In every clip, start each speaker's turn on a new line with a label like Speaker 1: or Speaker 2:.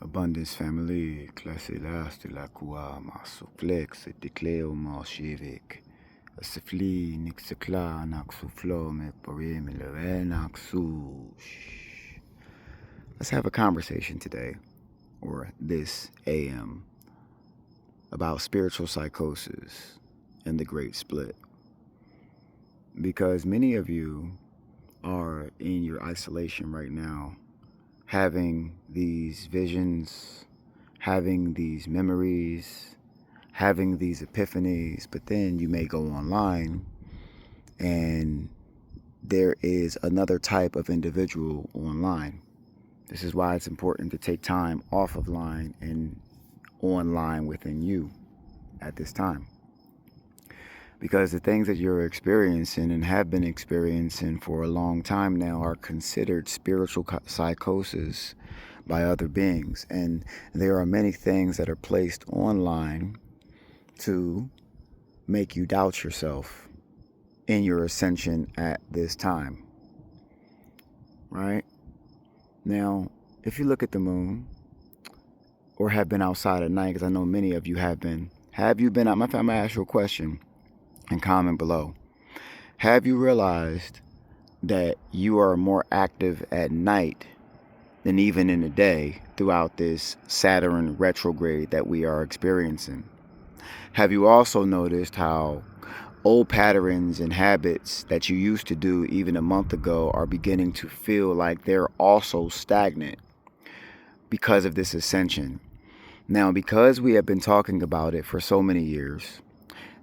Speaker 1: Abundance family, classe last la kua maso flex, decleo mal shivik. A sifli nixicla naxu flow me porim naxu. Let's have a conversation today, or this AM, about spiritual psychosis and the Great Split. Because many of you are in your isolation right now, having these visions, having these memories, having these epiphanies, but then you may go online and there is another type of individual online. This is why it's important to take time off of line and online within you at this time. Because the things that you're experiencing and have been experiencing for a long time now are considered spiritual psychosis by other beings. And there are many things that are placed online to make you doubt yourself in your ascension at this time. Right? Now, if you look at the moon or have been outside at night, because I know many of you have been out? I'm going to ask you a question and comment below. Have you realized that you are more active at night than even in the day throughout this Saturn retrograde that we are experiencing? Have you also noticed how old patterns and habits that you used to do even a month ago are beginning to feel like they're also stagnant because of this ascension? Now, because we have been talking about it for so many years,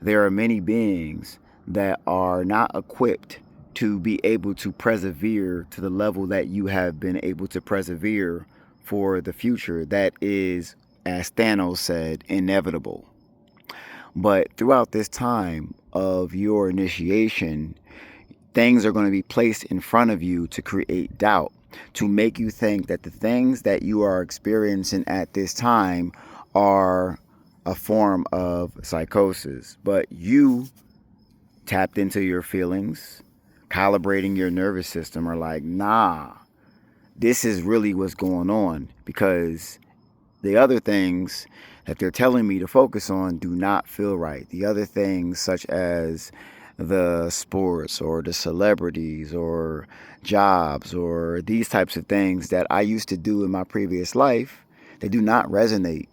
Speaker 1: there are many beings that are not equipped to be able to persevere to the level that you have been able to persevere for the future that is, as Thanos said, inevitable. But throughout this time of your initiation, things are going to be placed in front of you to create doubt, to make you think that the things that you are experiencing at this time are a form of psychosis. But you tapped into your feelings, calibrating your nervous system, are like, nah, this is really what's going on, because the other things that they're telling me to focus on do not feel right. The other things, such as the sports or the celebrities or jobs or these types of things that I used to do in my previous life, they do not resonate.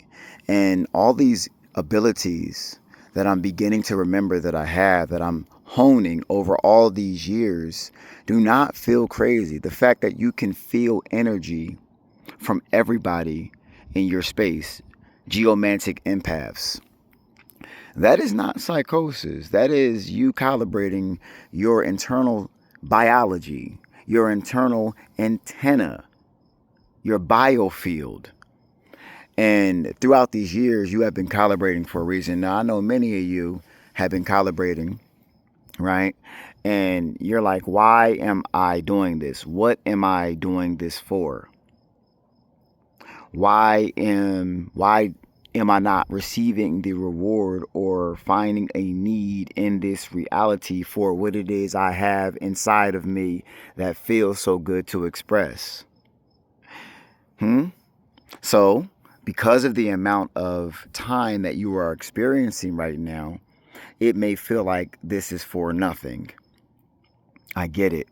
Speaker 1: And all these abilities that I'm beginning to remember that I have, that I'm honing over all these years, do not feel crazy. The fact that you can feel energy from everybody in your space, geomantic empaths, that is not psychosis. That is you calibrating your internal biology, your internal antenna, your biofield. And throughout these years, you have been calibrating for a reason. Now, I know many of you have been calibrating, right? And you're like, why am I doing this? What am I doing this for? Why am I not receiving the reward or finding a need in this reality for what it is I have inside of me that feels so good to express? So, because of the amount of time that you are experiencing right now, it may feel like this is for nothing. I get it.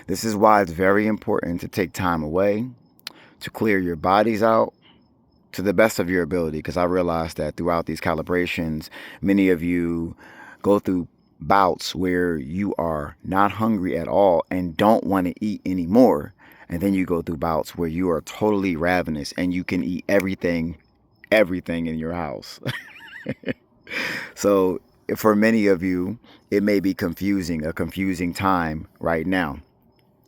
Speaker 1: This is why it's very important to take time away, to clear your bodies out to the best of your ability, because I realized that throughout these calibrations, many of you go through bouts where you are not hungry at all and don't want to eat anymore. And then you go through bouts where you are totally ravenous and you can eat everything in your house. So for many of you, it may be a confusing time right now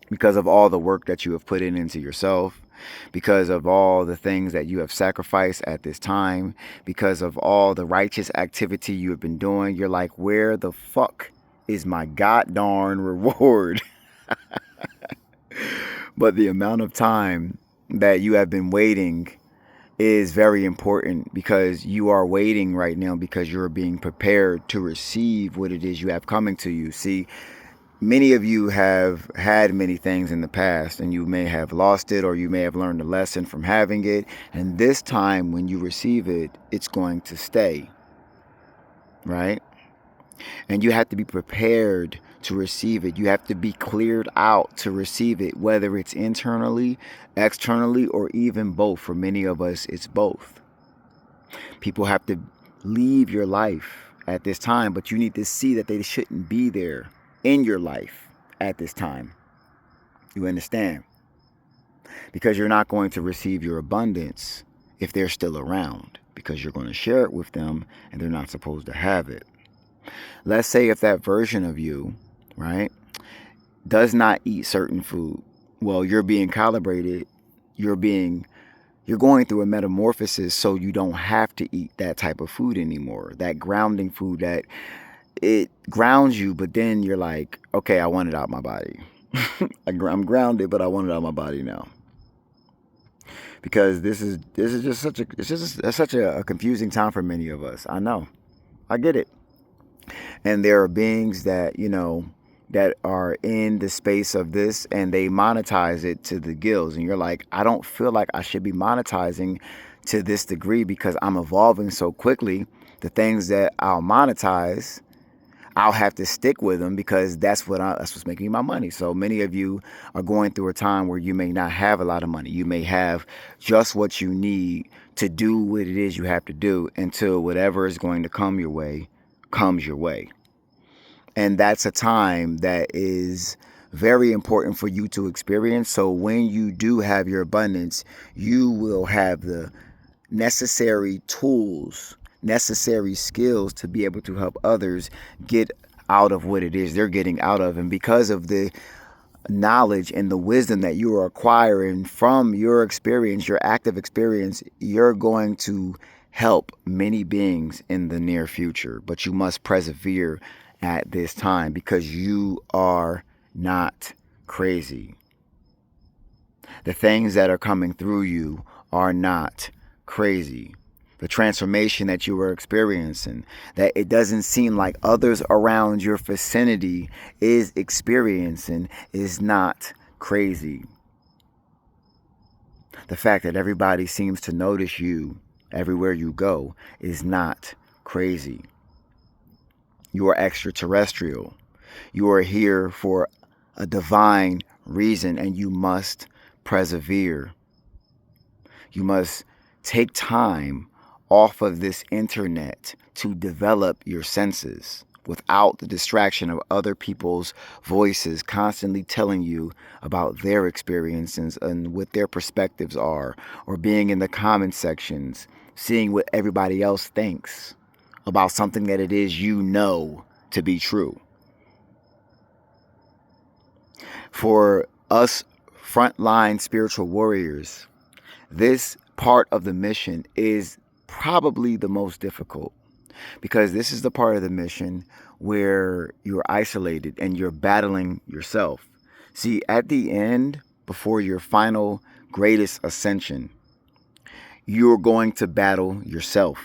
Speaker 1: because of all the work that you have put into yourself, because of all the things that you have sacrificed at this time, because of all the righteous activity you have been doing. You're like, where the fuck is my goddamn reward? But the amount of time that you have been waiting is very important, because you are waiting right now because you're being prepared to receive what it is you have coming to you. See, many of you have had many things in the past, and you may have lost it, or you may have learned a lesson from having it. And this time when you receive it, it's going to stay, right? And you have to be prepared to receive it. You have to be cleared out to receive it, whether it's internally, externally, or even both. For many of us, it's both. People have to leave your life at this time, but you need to see that they shouldn't be there in your life at this time. You understand? Because you're not going to receive your abundance if they're still around, because you're going to share it with them and they're not supposed to have it. Let's say if that version of you, right, does not eat certain food, well, you're being calibrated, you're going through a metamorphosis, so you don't have to eat that type of food anymore. That grounding food, that it grounds you, but then you're like, okay, I want it out of my body. I'm grounded, but I want it out of my body now. Because this is just such a confusing time for many of us. I know. I get it. And there are beings that, that are in the space of this, and they monetize it to the gills. And you're like, I don't feel like I should be monetizing to this degree, because I'm evolving so quickly. The things that I'll monetize, I'll have to stick with them, because that's what's making me my money. So many of you are going through a time where you may not have a lot of money. You may have just what you need to do what it is you have to do, until whatever is going to come your way comes your way. And that's a time that is very important for you to experience. So when you do have your abundance, you will have the necessary tools, necessary skills to be able to help others get out of what it is they're getting out of. And because of the knowledge and the wisdom that you are acquiring from your experience, your active experience, you're going to help many beings in the near future. But you must persevere at this time, because you are not crazy. The things that are coming through you are not crazy. The transformation that you are experiencing, that it doesn't seem like others around your vicinity is experiencing, is not crazy. The fact that everybody seems to notice you everywhere you go is not crazy. You are extraterrestrial. You are here for a divine reason, and you must persevere. You must take time off of this internet to develop your senses without the distraction of other people's voices constantly telling you about their experiences and what their perspectives are, or being in the comment sections, seeing what everybody else thinks about something that it is you know to be true. For us frontline spiritual warriors, this part of the mission is probably the most difficult, because this is the part of the mission where you're isolated and you're battling yourself. See, at the end, before your final greatest ascension, you're going to battle yourself,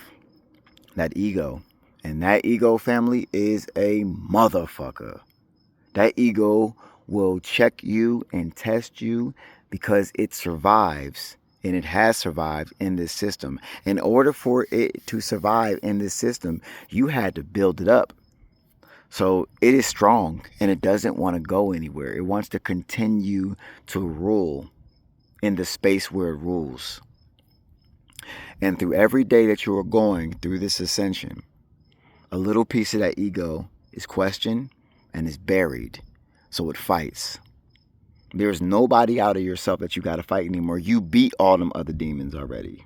Speaker 1: that ego. And that ego, family, is a motherfucker. That ego will check you and test you, because it survives, and it has survived in this system. In order for it to survive in this system, you had to build it up. So it is strong, and it doesn't want to go anywhere. It wants to continue to rule in the space where it rules. And through every day that you are going through this ascension, a little piece of that ego is questioned and is buried. So it fights. There's nobody out of yourself that you got to fight anymore. You beat all them other demons already.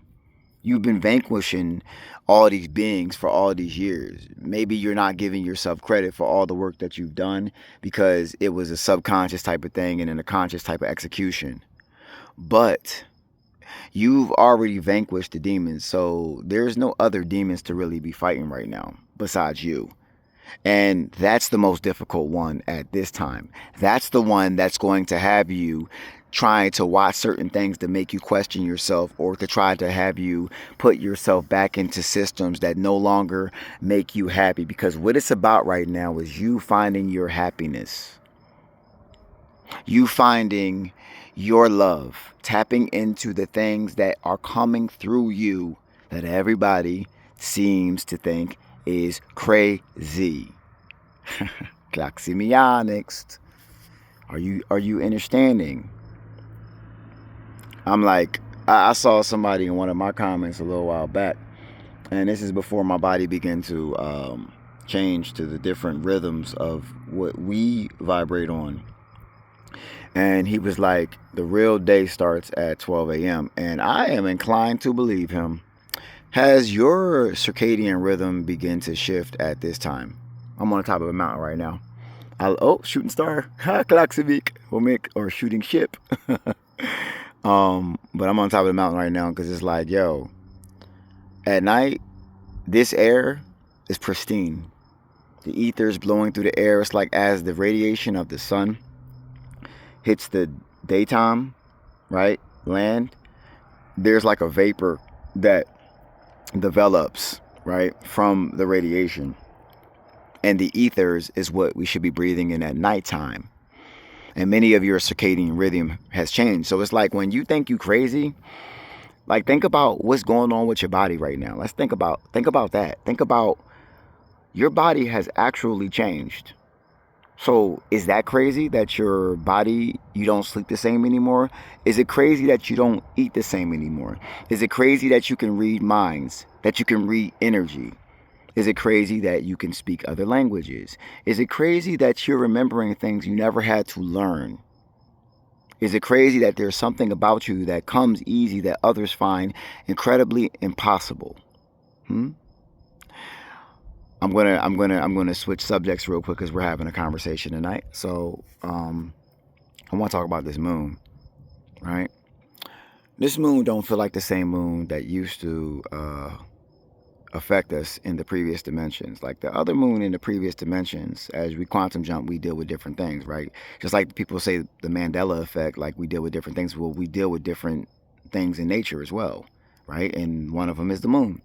Speaker 1: You've been vanquishing all these beings for all these years. Maybe you're not giving yourself credit for all the work that you've done, because it was a subconscious type of thing and then a conscious type of execution. But you've already vanquished the demons, so there's no other demons to really be fighting right now besides you. And that's the most difficult one at this time. That's the one that's going to have you trying to watch certain things to make you question yourself, or to try to have you put yourself back into systems that no longer make you happy. Because what it's about right now is you finding your happiness. You finding your love, tapping into the things that are coming through you that everybody seems to think is crazy. Klaximianics. Are you understanding? I'm like, I saw somebody in one of my comments a little while back, and this is before my body began to change to the different rhythms of what we vibrate on. And he was like, the real day starts at 12 a.m. And I am inclined to believe him. Has your circadian rhythm begin to shift at this time? I'm on the top of a mountain right now. Shooting star. Klaxivik. Or shooting ship. But I'm on top of the mountain right now because it's like, yo, at night, this air is pristine. The ether is blowing through the air. It's like as the radiation of the sun hits the daytime, right, land, there's like a vapor that develops, right, from the radiation. And the ethers is what we should be breathing in at nighttime. And many of your circadian rhythm has changed. So it's like when you think you crazy, like think about what's going on with your body right now. Let's think about that. Think about your body has actually changed. So is that crazy that your body, you don't sleep the same anymore? Is it crazy that you don't eat the same anymore? Is it crazy that you can read minds, that you can read energy? Is it crazy that you can speak other languages? Is it crazy that you're remembering things you never had to learn? Is it crazy that there's something about you that comes easy that others find incredibly impossible? I'm gonna switch subjects real quick because we're having a conversation tonight. So I want to talk about this moon, right? This moon don't feel like the same moon that used to affect us in the previous dimensions. Like the other moon in the previous dimensions, as we quantum jump, we deal with different things, right? Just like people say the Mandela effect, like we deal with different things. Well, we deal with different things in nature as well, right? And one of them is the moon.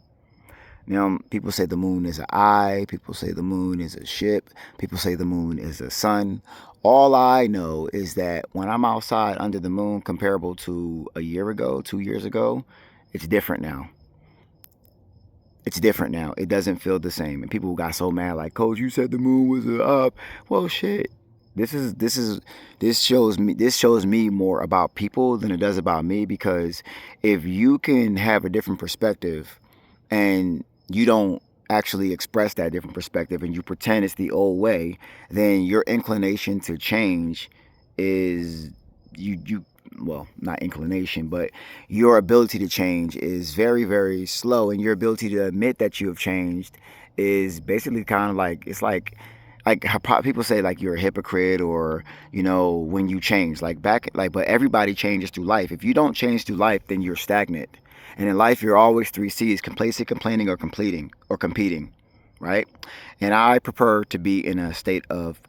Speaker 1: You know, people say the moon is an eye. People say the moon is a ship. People say the moon is a sun. All I know is that when I'm outside under the moon, comparable to a year ago, 2 years ago, it's different now. It's different now. It doesn't feel the same. And people got so mad, like, Coach, you said the moon was up. Well, shit. This shows me more about people than it does about me, because if you can have a different perspective and you don't actually express that different perspective and you pretend it's the old way, then your inclination to change is well, not inclination, but your ability to change is very, very slow, and your ability to admit that you have changed is basically kind of like, it's like how people say like you're a hypocrite, or when you change, but everybody changes through life. If you don't change through life, then you're stagnant. And in life, you're always 3 C's: complacent, complaining, or competing, right? And I prefer to be in a state of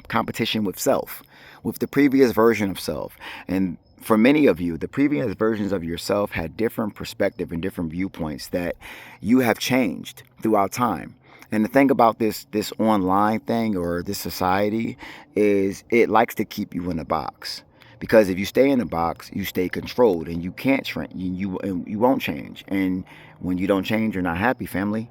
Speaker 1: competition with self, with the previous version of self. And for many of you, the previous versions of yourself had different perspective and different viewpoints that you have changed throughout time. And the thing about this online thing, or this society, is it likes to keep you in a box. Because if you stay in a box, you stay controlled, and you can't shrink. You won't change. And when you don't change, you're not happy, family.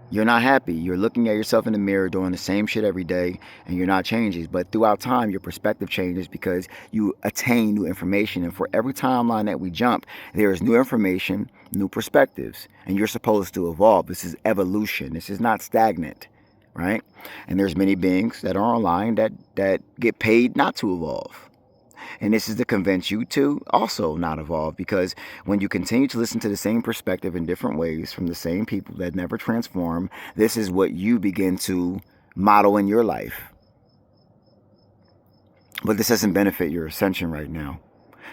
Speaker 1: You're not happy. You're looking at yourself in the mirror doing the same shit every day, and you're not changing. But throughout time, your perspective changes because you attain new information. And for every timeline that we jump, there is new information, new perspectives, and you're supposed to evolve. This is evolution. This is not stagnant, right? And there's many beings that are online that get paid not to evolve. And this is to convince you to also not evolve, because when you continue to listen to the same perspective in different ways from the same people that never transform, this is what you begin to model in your life. But this doesn't benefit your ascension right now.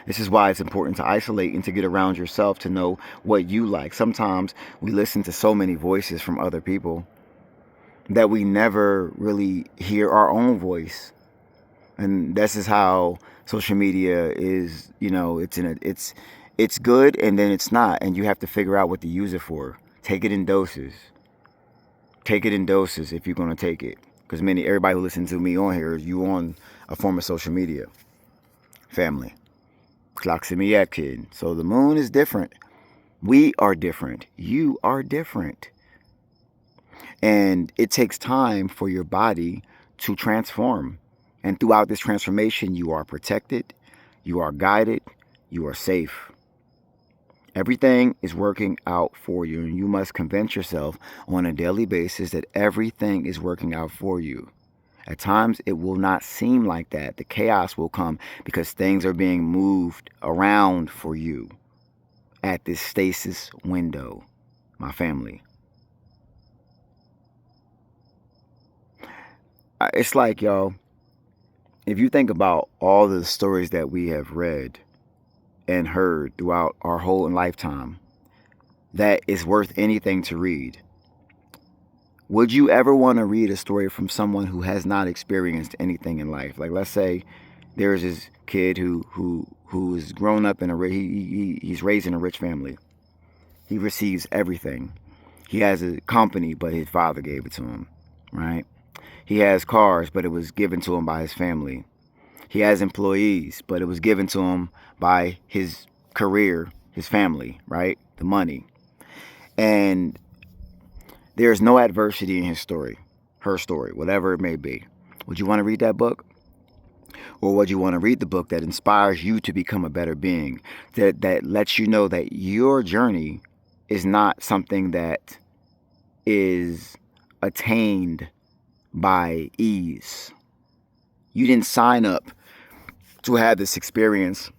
Speaker 1: This is why it's important to isolate and to get around yourself to know what you like. Sometimes we listen to so many voices from other people that we never really hear our own voice. And this is how social media is, it's good, and then it's not, and you have to figure out what to use it for. Take it in doses. Take it in doses if you're going to take it. Because everybody who listens to me on here, you on a form of social media. Family. Klaximiak kid. So the moon is different. We are different. You are different. And it takes time for your body to transform. And throughout this transformation, you are protected, you are guided, you are safe. Everything is working out for you, and you must convince yourself on a daily basis that everything is working out for you. At times, it will not seem like that. The chaos will come because things are being moved around for you at this stasis window, my family. It's like, y'all, if you think about all the stories that we have read and heard throughout our whole lifetime, that is worth anything to read. Would you ever want to read a story from someone who has not experienced anything in life? Like, let's say there's this kid who is grown up in he's raised in a rich family. He receives everything. He has a company, but his father gave it to him, right? He has cars, but it was given to him by his family. He has employees, but it was given to him by his career, his family, right? The money. And there's no adversity in his story, her story, whatever it may be. Would you want to read that book? Or would you want to read the book that inspires you to become a better being? That lets you know that your journey is not something that is attained by ease. You didn't sign up to have this experience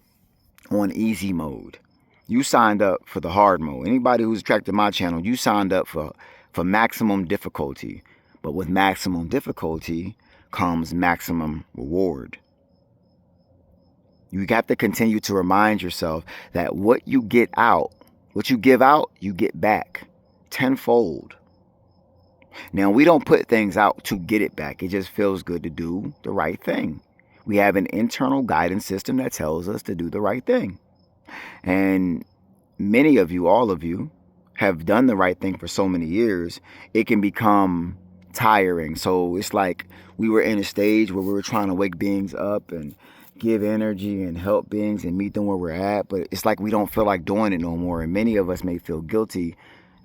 Speaker 1: on easy mode. You signed up for the hard mode. Anybody who's attracted to my channel, you signed up for maximum difficulty. But with maximum difficulty comes maximum reward. You got to continue to remind yourself that what you get out, what you give out, you get back tenfold. Now, we don't put things out to get it back. It just feels good to do the right thing. We have an internal guidance system that tells us to do the right thing. And many of you, all of you, have done the right thing for so many years, it can become tiring. So it's like we were in a stage where we were trying to wake beings up and give energy and help beings and meet them where we're at. But it's like we don't feel like doing it no more. And many of us may feel guilty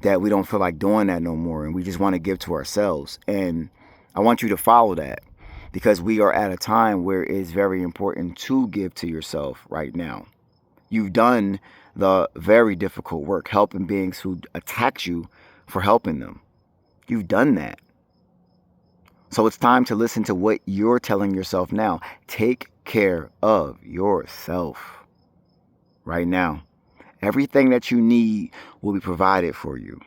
Speaker 1: that we don't feel like doing that no more, and we just want to give to ourselves. And I want you to follow that, because we are at a time where it's very important to give to yourself right now. You've done the very difficult work, helping beings who attacked you for helping them. You've done that. So it's time to listen to what you're telling yourself now. Take care of yourself right now. Everything that you need will be provided for you,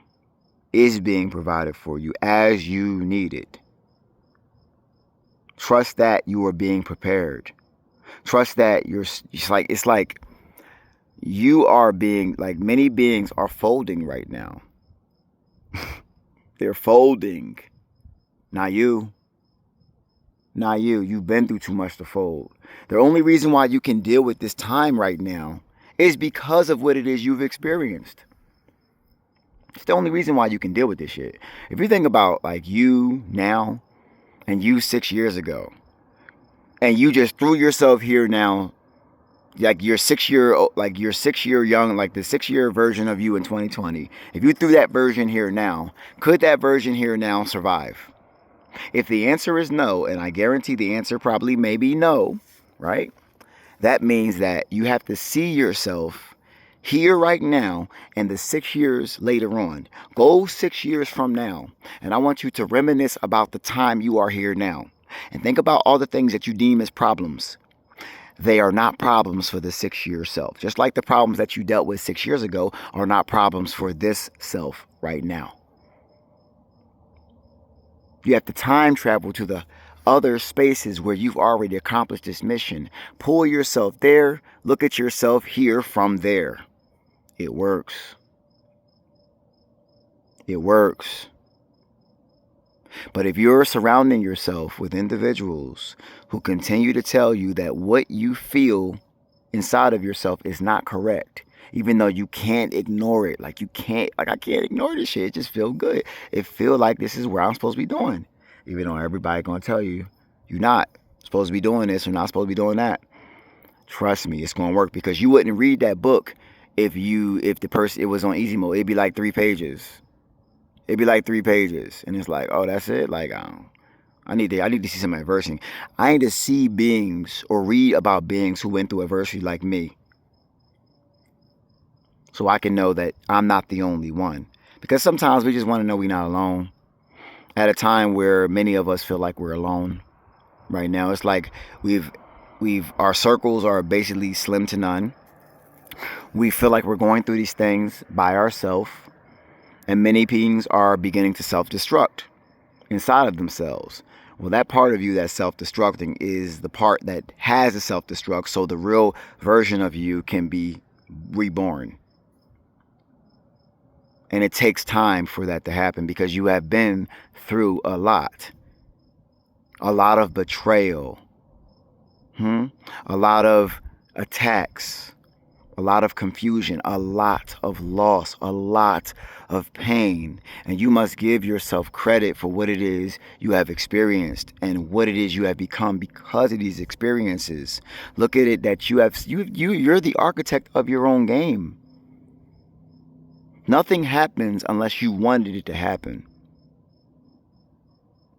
Speaker 1: is being provided for you as you need it. Trust that you are being prepared. Trust that it's like you are being, like many beings are folding right now. They're folding. Not you. Not you. You've been through too much to fold. The only reason why you can deal with this time right now is because of what it is you've experienced. It's the only reason why you can deal with this shit. If you think about like you now and you 6 years ago, and you just threw yourself here now, like your 6 year young, like the 6 year version of you in 2020, if you threw that version here now, could that version here now survive? If the answer is no, and I guarantee the answer probably may be no, right? That means that you have to see yourself here right now and the 6 years later on. Go 6 years from now, and I want you to reminisce about the time you are here now. And think about all the things that you deem as problems. They are not problems for the 6 year self. Just like the problems that you dealt with 6 years ago are not problems for this self right now. You have to time travel to the other spaces where you've already accomplished this mission. Pull yourself there. Look at yourself here from there. It works. It works. But if you're surrounding yourself with individuals who continue to tell you that what you feel inside of yourself is not correct, even though you can't ignore it, I can't ignore this shit. It just feels good. It feels like this is where I'm supposed to be doing. Even though everybody gonna tell you, you're not supposed to be doing this, you're not supposed to be doing that. Trust me, it's gonna work, because you wouldn't read that book if the person, it was on easy mode. It'd be like 3 pages. It'd be like 3 pages, and it's like, oh, that's it. Like, I need to see some adversity. I need to see beings or read about beings who went through adversity like me, so I can know that I'm not the only one. Because sometimes we just want to know we're not alone. At a time where many of us feel like we're alone right now, it's like our circles are basically slim to none. We feel like we're going through these things by ourselves, and many beings are beginning to self-destruct inside of themselves. Well, that part of you that's self-destructing is the part that has a self-destruct, so the real version of you can be reborn. And it takes time for that to happen, because you have been through a lot of betrayal, a lot of attacks, a lot of confusion, a lot of loss, a lot of pain. And you must give yourself credit for what it is you have experienced and what it is you have become because of these experiences. Look at it that you're the architect of your own game. Nothing happens unless you wanted it to happen.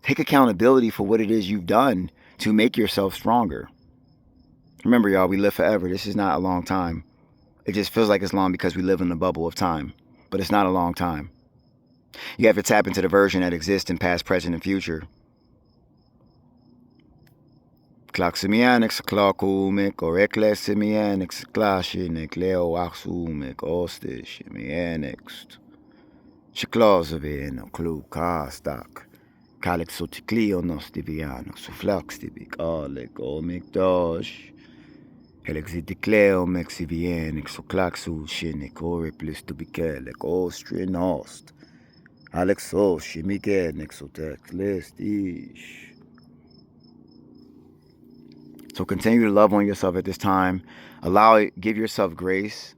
Speaker 1: Take accountability for what it is you've done to make yourself stronger. Remember, y'all, we live forever. This is not a long time. It just feels like it's long because we live in the bubble of time. But it's not a long time. You have to tap into the version that exists in past, present, and future. Klaximianix, Clarkumic, or Ecclesimianix, Clashinik, Leo Axumic, Ostish, Mianix, Chiclosovin, Clue, Castak, Calixoticleonos Divianus, Flaxtibic, Alec, Omic Dosh, Helixidicleo, Mexivianix, Claxu, Shinik, Oriplis to Bikelek, Austrianost, Alexo, Shimigenix, Otex, Listish. So continue to love on yourself at this time. Give yourself grace,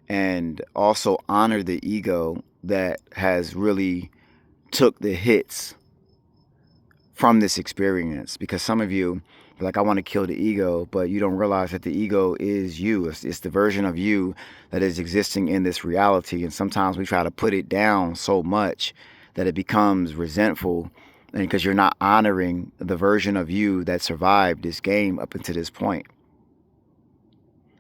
Speaker 1: and also honor the ego that has really took the hits from this experience. Because some of you are like, I want to kill the ego, but you don't realize that the ego is you. It's the version of you that is existing in this reality. And sometimes we try to put it down so much that it becomes resentful, and because you're not honoring the version of you that survived this game up until this point.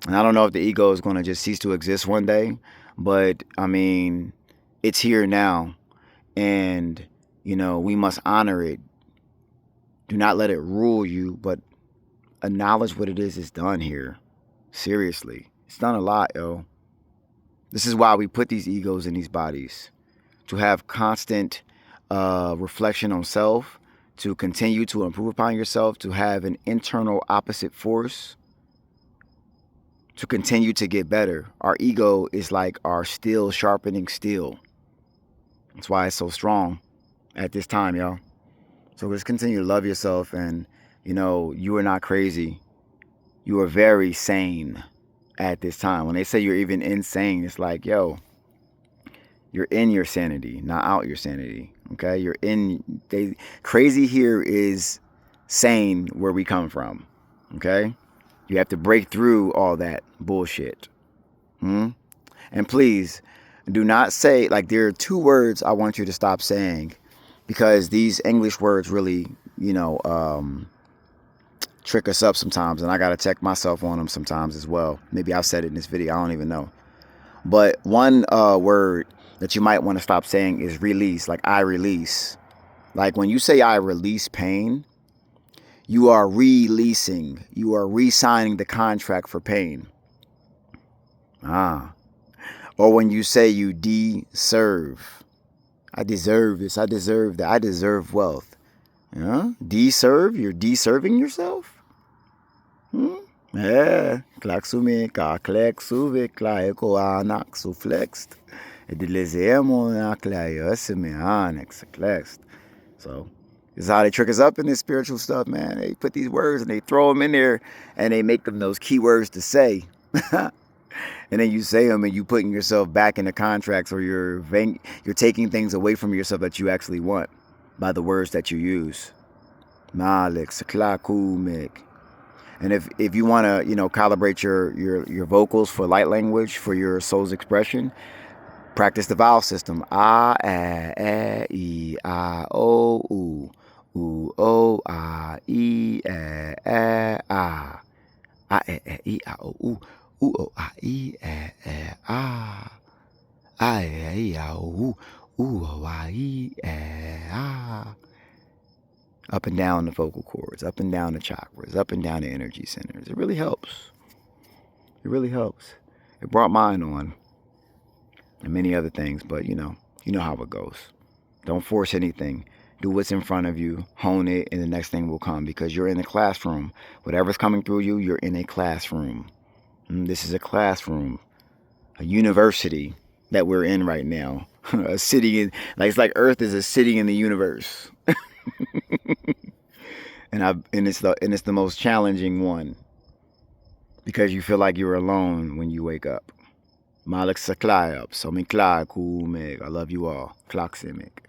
Speaker 1: And I don't know if the ego is going to just cease to exist one day, but I mean, it's here now, and we must honor it. Do not let it rule you, but acknowledge what it is done here. Seriously, it's done a lot, yo. This is why we put these egos in these bodies, to have constant reflection on self, to continue to improve upon yourself, to have an internal opposite force, to continue to get better. Our ego is like our steel sharpening steel. That's why it's so strong at this time, y'all. So just continue to love yourself, and you are not crazy. You are very sane at this time. When they say you're even insane, it's like, yo, you're in your sanity, not out your sanity. Okay, crazy here is sane where we come from. Okay, you have to break through all that bullshit. And please do not say, like, there are 2 words I want you to stop saying, because these English words really, trick us up sometimes, and I gotta check myself on them sometimes as well. Maybe I've said it in this video, I don't even know. But one word that you might want to stop saying is release. Like, I release. Like, when you say I release pain, you are releasing. You are re-signing the contract for pain. Or when you say you deserve. I deserve this. I deserve that. I deserve wealth. Deserve? You're deserving yourself? Yeah. Klaxume, ka klexuve, klaeko anak suflext. So this is how they trick us up in this spiritual stuff, man. They put these words and they throw them in there, and they make them those key words to say. And then you say them, and you putting yourself back in the contracts, or you're taking things away from yourself that you actually want by the words that you use. Malik, Saklakumek. And if you want to, calibrate your vocals for light language, for your soul's expression, practice the vowel system. Ah, ah, e, o, u. U, o, e, ah. Ah, e, o, u. U, o, e, ah. Ah, e, o, u. U, o, e, ah. Up and down the vocal cords, up and down the chakras, up and down the energy centers. It really helps. It really helps. It brought mine on, and many other things, but you know how it goes. Don't force anything. Do what's in front of you, hone it, and the next thing will come, because you're in the classroom. Whatever's coming through you, you're in a classroom. This is a classroom, a university that we're in right now. A city in, it's like Earth is a city in the universe. and it's the most challenging one, because you feel like you're alone when you wake up. Malik Saklai up, so me Klai, cool meg. I love you all. Kloximic.